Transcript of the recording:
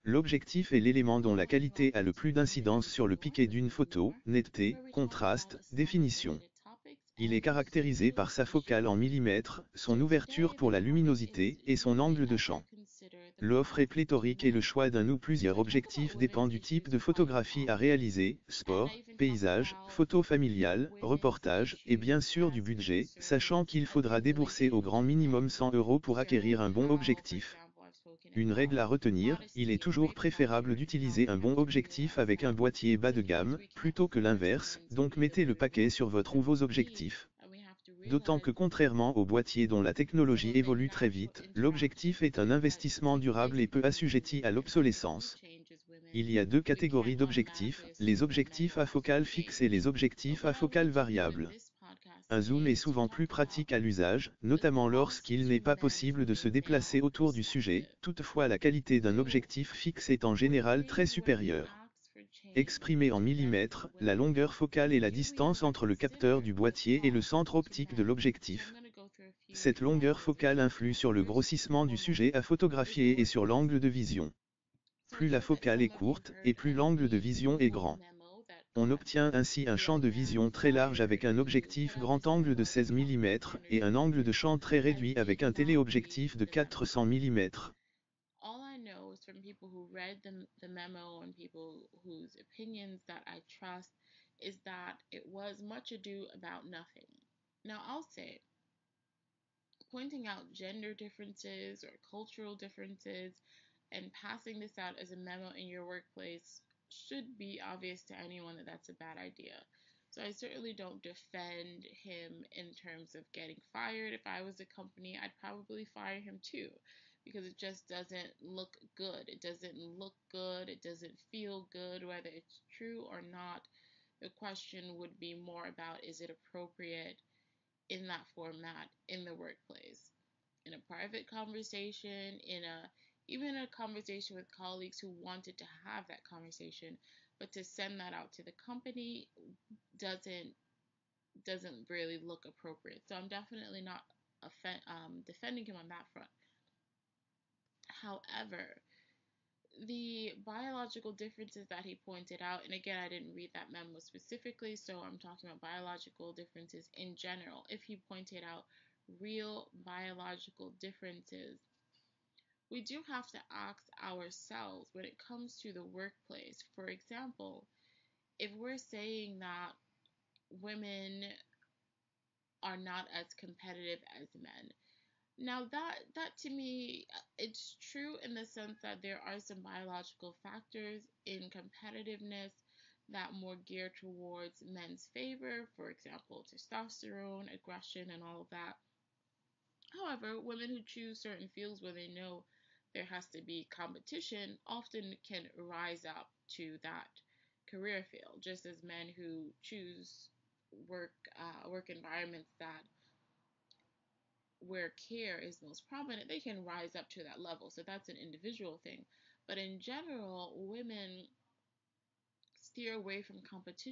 L'objectif est l'élément dont la qualité a le plus d'incidence sur le piqué d'une photo, netteté, contraste, définition. Il est caractérisé par sa focale en millimètres, son ouverture pour la luminosité et son angle de champ. L'offre est pléthorique et le choix d'un ou plusieurs objectifs dépend du type de photographie à réaliser, sport, paysage, photo familiale, reportage, et bien sûr du budget, sachant qu'il faudra débourser au grand minimum 100 € pour acquérir un bon objectif. Une règle à retenir, il est toujours préférable d'utiliser un bon objectif avec un boîtier bas de gamme, plutôt que l'inverse, donc mettez le paquet sur votre ou vos objectifs. D'autant que contrairement au boîtier dont la technologie évolue très vite, l'objectif est un investissement durable et peu assujetti à l'obsolescence. Il y a deux catégories d'objectifs, les objectifs à focale fixe et les objectifs à focale variable. Un zoom est souvent plus pratique à l'usage, notamment lorsqu'il n'est pas possible de se déplacer autour du sujet, toutefois la qualité d'un objectif fixe est en général très supérieure. Exprimée en millimètres, la longueur focale est la distance entre le capteur du boîtier et le centre optique de l'objectif. Cette longueur focale influe sur le grossissement du sujet à photographier et sur l'angle de vision. Plus la focale est courte, et plus l'angle de vision est grand. On obtient ainsi un champ de vision très large avec un objectif grand angle de 16 mm et un angle de champ très réduit avec un téléobjectif de 400 mm. All I know is from people who read the memo and people whose opinions that I trust is that it was much ado about nothing. Now I'll say, pointing out gender differences or cultural differences and passing this out as a memo in your workplace should be obvious to anyone that that's a bad idea. So I certainly don't defend him in terms of getting fired. If I was a company, I'd probably fire him too, because it just doesn't look good. It doesn't look good. It doesn't feel good, whether it's true or not. The question would be more about, is it appropriate in that format in the workplace? In a private conversation, even a conversation with colleagues who wanted to have that conversation, but to send that out to the company doesn't really look appropriate. So I'm definitely not defending him on that front. However, the biological differences that he pointed out, and again, I didn't read that memo specifically, so I'm talking about biological differences in general. If he pointed out real biological differences, we do have to ask ourselves when it comes to the workplace. For example, if we're saying that women are not as competitive as men, now that to me, it's true in the sense that there are some biological factors in competitiveness that more geared towards men's favor, for example, testosterone, aggression, and all of that. However, women who choose certain fields where they know there has to be competition often can rise up to that career field, just as men who choose work environments that where care is most prominent, they can rise up to that level. So that's an individual thing. But in general, women steer away from competition